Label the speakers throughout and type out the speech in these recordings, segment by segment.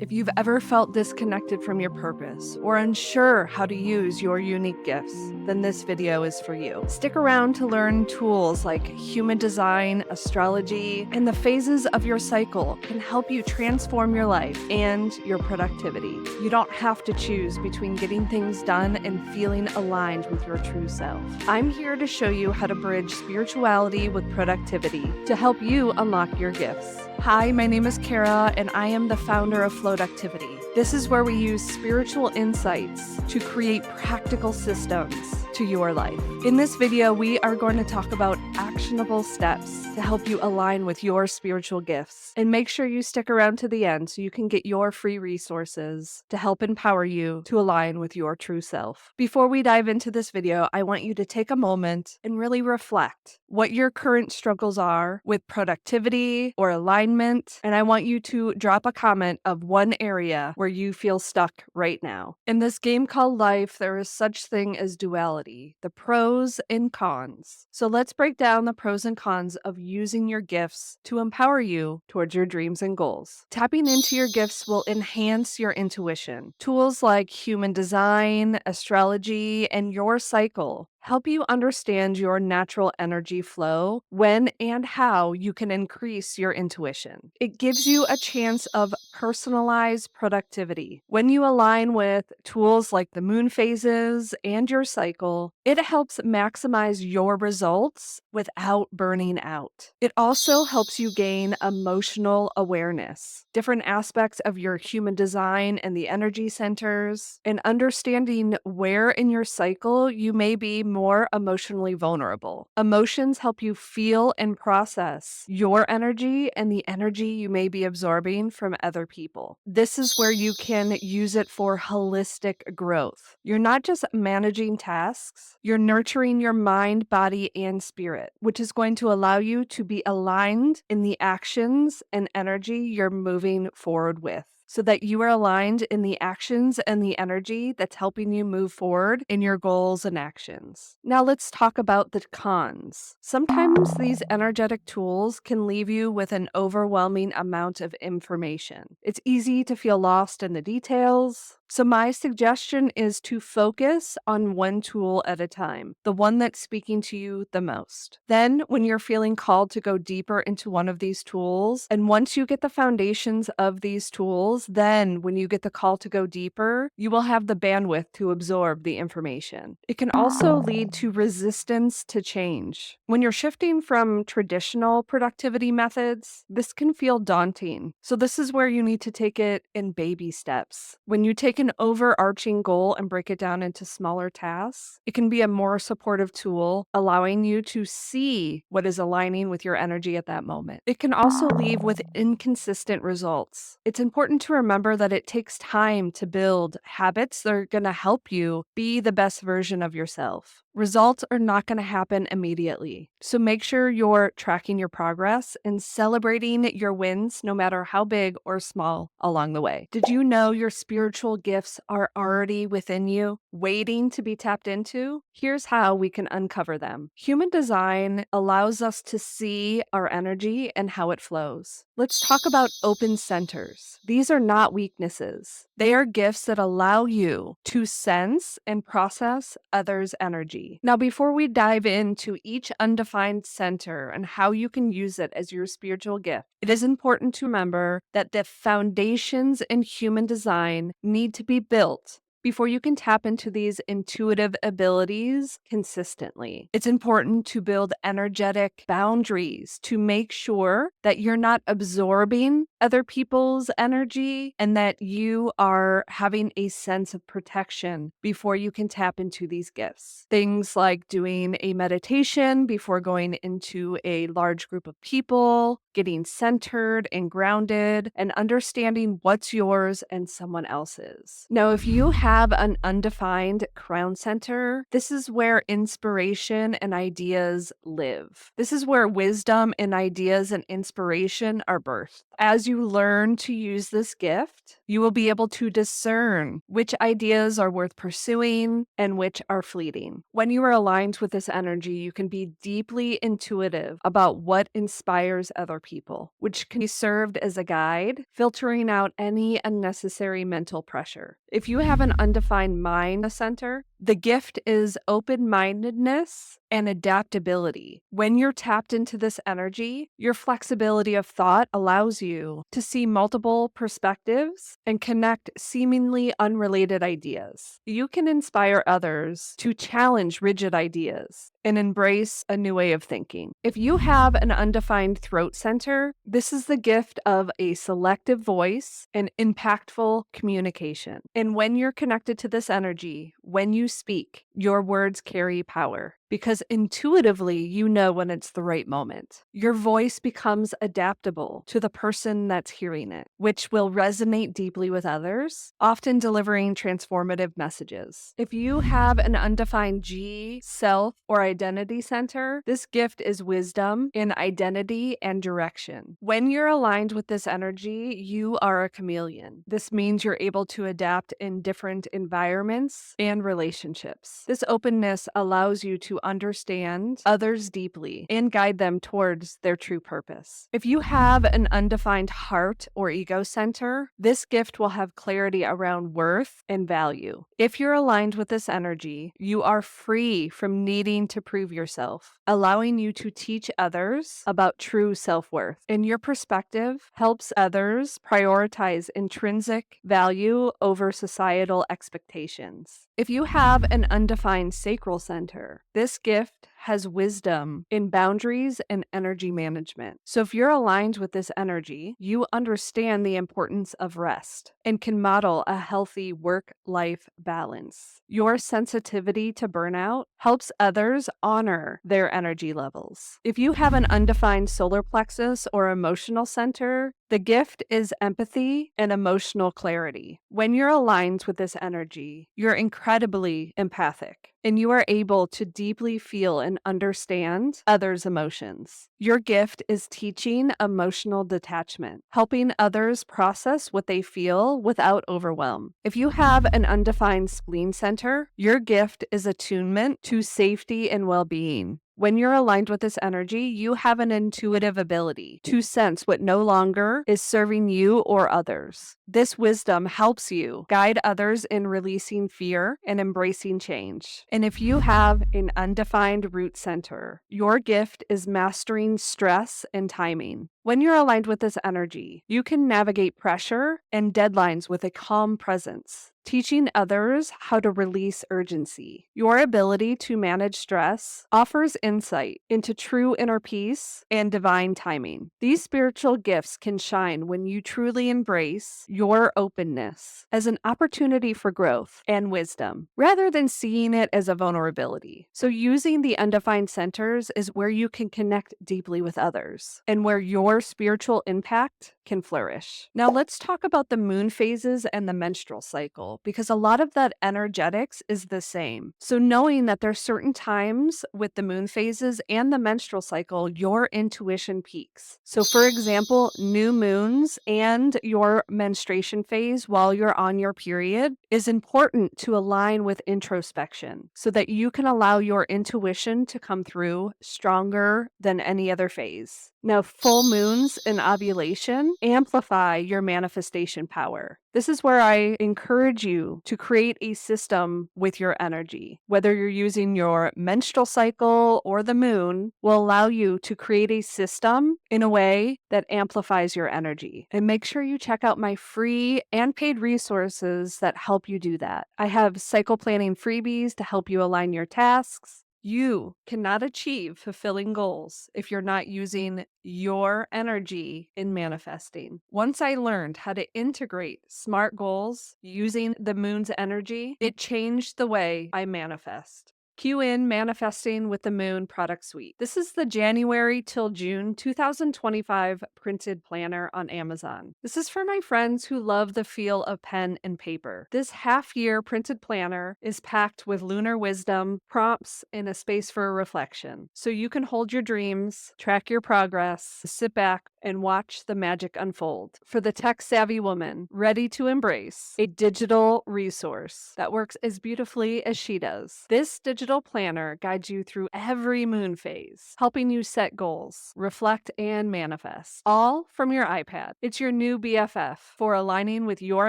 Speaker 1: If you've ever felt disconnected from your purpose or unsure how to use your unique gifts, then this video is for you. Stick around to learn tools like human design, astrology, and the phases of your cycle can help you transform your life and your productivity. You don't have to choose between getting things done and feeling aligned with your true self. I'm here to show you how to bridge spirituality with productivity to help you unlock your gifts. Hi, my name is Kara, and I am the founder of Floativity. This is where we use spiritual insights to create practical systems to your life. In this video, we are going to talk about actionable steps to help you align with your spiritual gifts. And make sure you stick around to the end so you can get your free resources to help empower you to align with your true self. Before we dive into this video, I want you to take a moment and really reflect what your current struggles are with productivity or alignment. And I want you to drop a comment of one area where you feel stuck right now. In this game called life, there is such thing as duality, the pros and cons. So let's break down the pros and cons of using your gifts to empower you towards your dreams and goals. Tapping into your gifts will enhance your intuition. Tools like human design, astrology, and your cycle help you understand your natural energy flow, when and how you can increase your intuition. It gives you a chance of personalized productivity. When you align with tools like the moon phases and your cycle, it helps maximize your results without burning out. It also helps you gain emotional awareness, different aspects of your human design and the energy centers, and understanding where in your cycle you may be more emotionally vulnerable. Emotions help you feel and process your energy and the energy you may be absorbing from other people. This is where you can use it for holistic growth. You're not just managing tasks, you're nurturing your mind, body, and spirit, which is going to allow you to be aligned in the actions and energy you're moving forward with, so that you are aligned in the actions and the energy that's helping you move forward in your goals and actions. Now let's talk about the cons. Sometimes these energetic tools can leave you with an overwhelming amount of information. It's easy to feel lost in the details. So my suggestion is to focus on one tool at a time, the one that's speaking to you the most. Then, when you're feeling called to go deeper into one of these tools, and once you get the foundations of these tools, then when you get the call to go deeper, you will have the bandwidth to absorb the information. It can also lead to resistance to change. When you're shifting from traditional productivity methods, this can feel daunting. So this is where you need to take it in baby steps. When you take an overarching goal and break it down into smaller tasks, it can be a more supportive tool, allowing you to see what is aligning with your energy at that moment. It can also leave with inconsistent results. It's important to remember that it takes time to build habits that are going to help you be the best version of yourself. Results are not going to happen immediately. So make sure you're tracking your progress and celebrating your wins, no matter how big or small, along the way. Did you know your spiritual gifts are already within you, waiting to be tapped into? Here's how we can uncover them. Human design allows us to see our energy and how it flows. Let's talk about open centers. These are not weaknesses. They are gifts that allow you to sense and process others' energy. Now, before we dive into each undefined center and how you can use it as your spiritual gift, it is important to remember that the foundations in human design need to be built before you can tap into these intuitive abilities consistently. It's important to build energetic boundaries to make sure that you're not absorbing other people's energy and that you are having a sense of protection before you can tap into these gifts. Things like doing a meditation before going into a large group of people, getting centered and grounded, and understanding what's yours and someone else's. Now, if you have an undefined crown center, this is where inspiration and ideas live. This is where wisdom and ideas and inspiration are birthed. As you learn to use this gift, you will be able to discern which ideas are worth pursuing and which are fleeting. When you are aligned with this energy, you can be deeply intuitive about what inspires other people, which can be served as a guide, filtering out any unnecessary mental pressure. If you have an undefined mind center, the gift is open mindedness and adaptability. When you're tapped into this energy, your flexibility of thought allows you to see multiple perspectives and connect seemingly unrelated ideas. You can inspire others to challenge rigid ideas and embrace a new way of thinking. If you have an undefined throat center, this is the gift of a selective voice and impactful communication. And when you're connected to this energy, when you speak, your words carry power because intuitively you know when it's the right moment. Your voice becomes adaptable to the person that's hearing it, which will resonate deeply with others, often delivering transformative messages. If you have an undefined G, self, or identity center, this gift is wisdom in identity and direction. When you're aligned with this energy, you are a chameleon. This means you're able to adapt in different environments and relationships. This openness allows you to understand others deeply and guide them towards their true purpose. If you have an undefined heart or ego center, this gift will have clarity around worth and value. If you're aligned with this energy, you are free from needing to prove yourself, allowing you to teach others about true self-worth. And your perspective helps others prioritize intrinsic value over societal expectations. If you have an undefined sacral center, this gift has wisdom in boundaries and energy management. So if you're aligned with this energy, you understand the importance of rest and can model a healthy work-life balance. Your sensitivity to burnout helps others honor their energy levels. If you have an undefined solar plexus or emotional center, the gift is empathy and emotional clarity. When you're aligned with this energy, you're incredibly empathic and you are able to deeply feel and understand others' emotions. Your gift is teaching emotional detachment, helping others process what they feel without overwhelm. If you have an undefined spleen center, your gift is attunement to safety and well-being. When you're aligned with this energy, you have an intuitive ability to sense what no longer is serving you or others. This wisdom helps you guide others in releasing fear and embracing change. And if you have an undefined root center, your gift is mastering stress and timing. When you're aligned with this energy, you can navigate pressure and deadlines with a calm presence, teaching others how to release urgency. Your ability to manage stress offers insight into true inner peace and divine timing. These spiritual gifts can shine when you truly embrace your openness as an opportunity for growth and wisdom, rather than seeing it as a vulnerability. So using the undefined centers is where you can connect deeply with others and where your spiritual impact can flourish. Now let's talk about the moon phases and the menstrual cycle, because a lot of that energetics is the same. So knowing that there's certain times with the moon phases and the menstrual cycle, your intuition peaks. So for example, new moons and your menstruation phase while you're on your period is important to align with introspection so that you can allow your intuition to come through stronger than any other phase. Now, full moons and ovulation amplify your manifestation power. This is where I encourage you to create a system with your energy. Whether you're using your menstrual cycle or the moon will allow you to create a system in a way that amplifies your energy. And make sure you check out my free and paid resources that help you do that. I have cycle planning freebies to help you align your tasks. You cannot achieve fulfilling goals if you're not using your energy in manifesting. Once I learned how to integrate SMART goals using the moon's energy, it changed the way I manifest. Cue in Manifesting with the Moon product suite. This is the January till June 2025 printed planner on Amazon. This is for my friends who love the feel of pen and paper. This half-year printed planner is packed with lunar wisdom, prompts, and a space for reflection. So you can hold your dreams, track your progress, sit back, and watch the magic unfold. For the tech-savvy woman ready to embrace a digital resource that works as beautifully as she does, this digital planner guides you through every moon phase, helping you set goals, reflect, and manifest, all from your iPad. It's your new BFF for aligning with your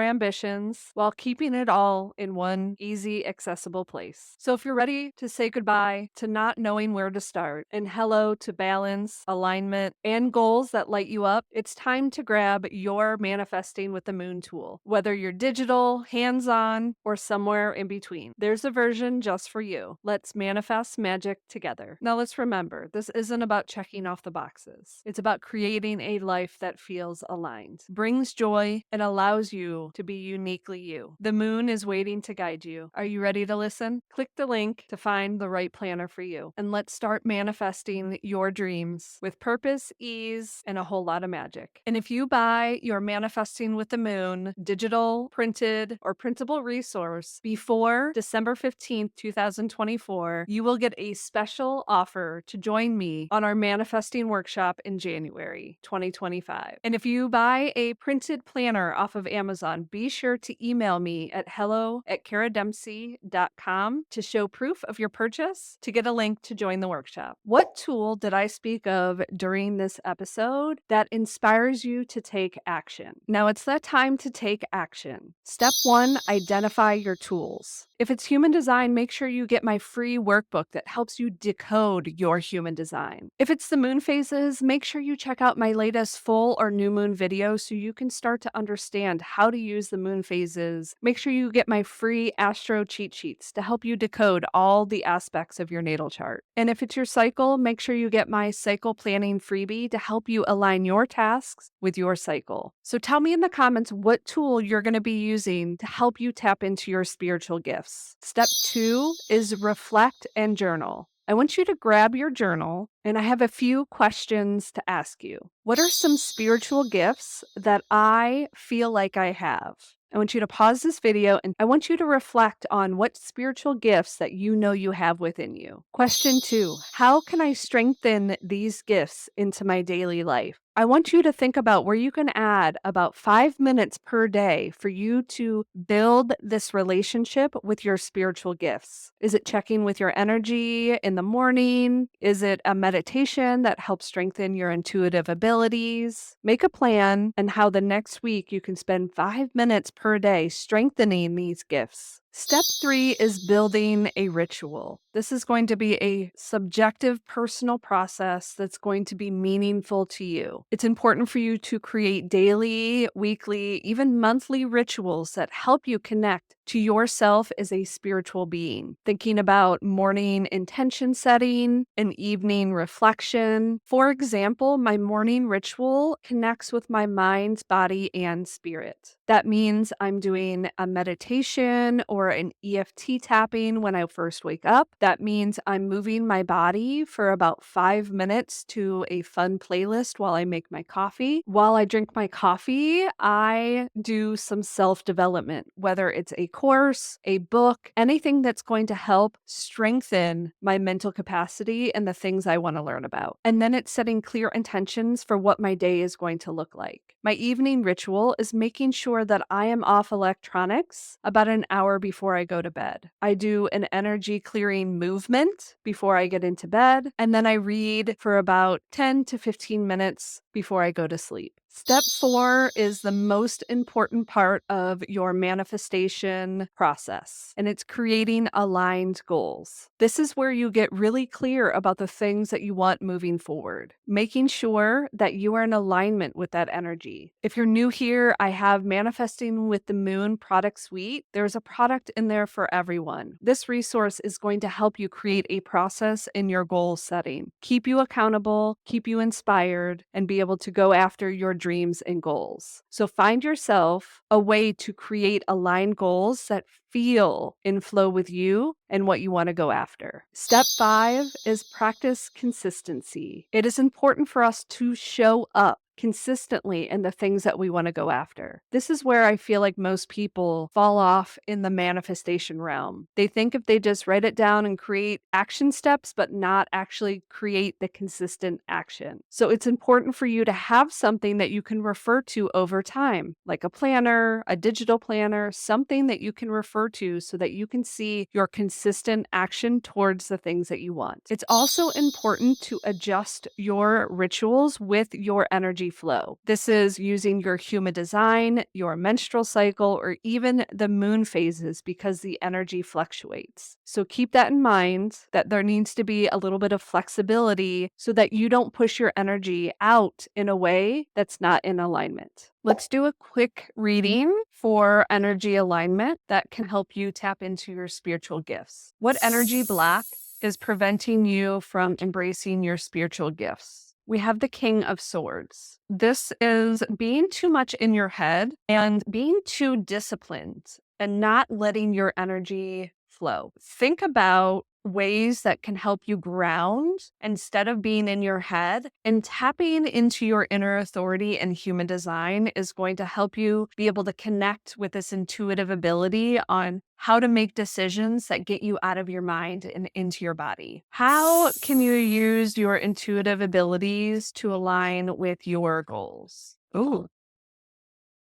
Speaker 1: ambitions while keeping it all in one easy, accessible place. So if you're ready to say goodbye to not knowing where to start and hello to balance, alignment, and goals that light you up, it's time to grab your Manifesting with the Moon tool. Whether you're digital, hands-on, or somewhere in between, there's a version just for you. Let's manifest magic together. Now let's remember, this isn't about checking off the boxes. It's about creating a life that feels aligned, brings joy, and allows you to be uniquely you. The moon is waiting to guide you. Are you ready to listen? Click the link to find the right planner for you, and let's start manifesting your dreams with purpose, ease, and a whole lot of magic. And if you buy your Manifesting with the Moon digital, printed, or printable resource before December 15th, 2024, you will get a special offer to join me on our manifesting workshop in January 2025. And if you buy a printed planner off of Amazon, be sure to email me at hello@karadempsey.com to show proof of your purchase to get a link to join the workshop. What tool did I speak of during this episode that inspires you to take action? Now it's that time to take action. Step 1, identify your tools. If it's human design, make sure you get my free workbook that helps you decode your human design. If it's the moon phases, make sure you check out my latest full or new moon video so you can start to understand how to use the moon phases. Make sure you get my free astro cheat sheets to help you decode all the aspects of your natal chart. And if it's your cycle, make sure you get my cycle planning freebie to help you align your tasks with your cycle. So tell me in the comments what tool you're going to be using to help you tap into your spiritual gifts. Step 2 is reflect and journal. I want you to grab your journal, and I have a few questions to ask you. What are some spiritual gifts that I feel like I have? I want you to pause this video and I want you to reflect on what spiritual gifts that you know you have within you. Question 2, how can I strengthen these gifts into my daily life? I want you to think about where you can add about 5 minutes per day for you to build this relationship with your spiritual gifts. Is it checking with your energy in the morning? Is it a meditation that helps strengthen your intuitive abilities? Make a plan and how the next week you can spend 5 minutes per day strengthening these gifts. Step 3 is building a ritual. This is going to be a subjective, personal process that's going to be meaningful to you. It's important for you to create daily, weekly, even monthly rituals that help you connect to yourself as a spiritual being. Thinking about morning intention setting, an evening reflection. For example, my morning ritual connects with my mind, body, and spirit. That means I'm doing a meditation or an EFT tapping when I first wake up. That means I'm moving my body for about 5 minutes to a fun playlist while I make my coffee. While I drink my coffee, I do some self-development, whether it's a course, a book, anything that's going to help strengthen my mental capacity and the things I want to learn about. And then it's setting clear intentions for what my day is going to look like. My evening ritual is making sure that I am off electronics about an hour before I go to bed. I do an energy clearing movement before I get into bed, and then I read for about 10 to 15 minutes before I go to sleep. Step 4 is the most important part of your manifestation process, and it's creating aligned goals. This is where you get really clear about the things that you want moving forward, making sure that you are in alignment with that energy. If you're new here, I have Manifesting with the Moon product suite. There's a product in there for everyone. This resource is going to help you create a process in your goal setting, keep you accountable, keep you inspired, and be able to go after your dreams and goals. So find yourself a way to create aligned goals that feel in flow with you and what you want to go after. Step 5 is practice consistency. It is important for us to show up consistently in the things that we want to go after. This is where I feel like most people fall off in the manifestation realm. They think if they just write it down and create action steps, but not actually create the consistent action. So it's important for you to have something that you can refer to over time, like a planner, a digital planner, something that you can refer to so that you can see your consistent action towards the things that you want. It's also important to adjust your rituals with your energy flow. This is using your human design, your menstrual cycle, or even the moon phases because the energy fluctuates. So keep that in mind that there needs to be a little bit of flexibility so that you don't push your energy out in a way that's not in alignment. Let's do a quick reading for energy alignment that can help you tap into your spiritual gifts. What energy block is preventing you from embracing your spiritual gifts? We have the King of Swords. This is being too much in your head and being too disciplined and not letting your energy flow. Think about ways that can help you ground instead of being in your head, and tapping into your inner authority and human design is going to help you be able to connect with this intuitive ability on how to make decisions that get you out of your mind and into your body. How can you use your intuitive abilities to align with your goals? Ooh,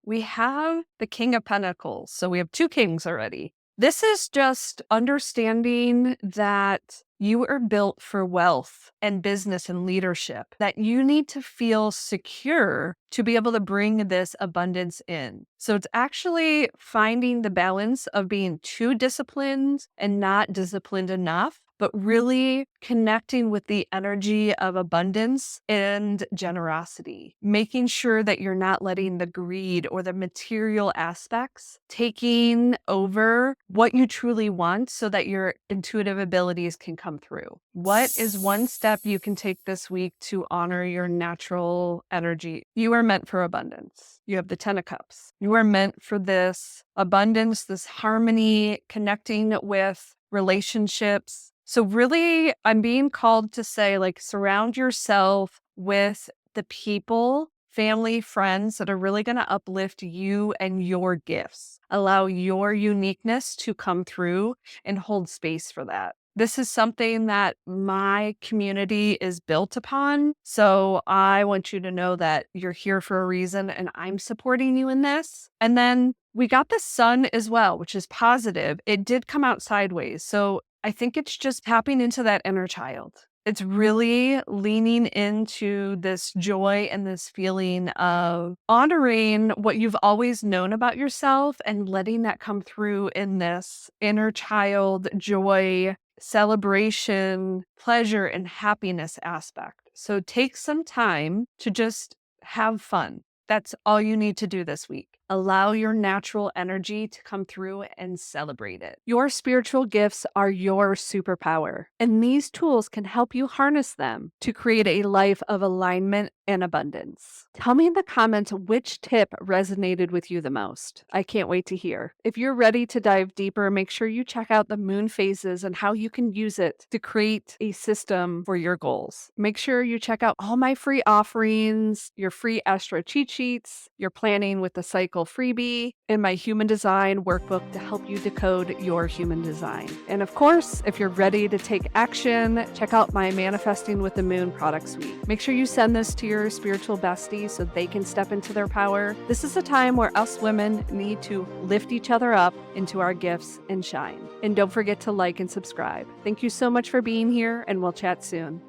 Speaker 1: we have the King of Pentacles. So we have 2 kings already. This is just understanding that you are built for wealth and business and leadership, that you need to feel secure to be able to bring this abundance in. So it's actually finding the balance of being too disciplined and not disciplined enough, but really connecting with the energy of abundance and generosity, making sure that you're not letting the greed or the material aspects taking over what you truly want so that your intuitive abilities can come through. What is one step you can take this week to honor your natural energy? You are meant for abundance. You have the 10 of Cups. You are meant for this abundance, this harmony, connecting with relationships. So really, I'm being called to say, like, surround yourself with the people, family, friends that are really going to uplift you and your gifts. Allow your uniqueness to come through and hold space for that. This is something that my community is built upon. So I want you to know that you're here for a reason and I'm supporting you in this. And then we got the sun as well, which is positive. It did come out sideways. So I think it's just tapping into that inner child. It's really leaning into this joy and this feeling of honoring what you've always known about yourself and letting that come through in this inner child joy, celebration, pleasure, and happiness aspect. So take some time to just have fun. That's all you need to do this week. Allow your natural energy to come through and celebrate it. Your spiritual gifts are your superpower, and these tools can help you harness them to create a life of alignment and abundance. Tell me in the comments which tip resonated with you the most. I can't wait to hear. If you're ready to dive deeper, make sure you check out the moon phases and how you can use it to create a system for your goals. Make sure you check out all my free offerings, your free astro cheat sheets, your planning with the cycle freebie, and my human design workbook to help you decode your human design. And of course, if you're ready to take action, check out my Manifesting with the Moon product suite. Make sure you send this to your spiritual bestie so they can step into their power. This is a time where us women need to lift each other up into our gifts and shine. And don't forget to like and subscribe. Thank you so much for being here, and we'll chat soon.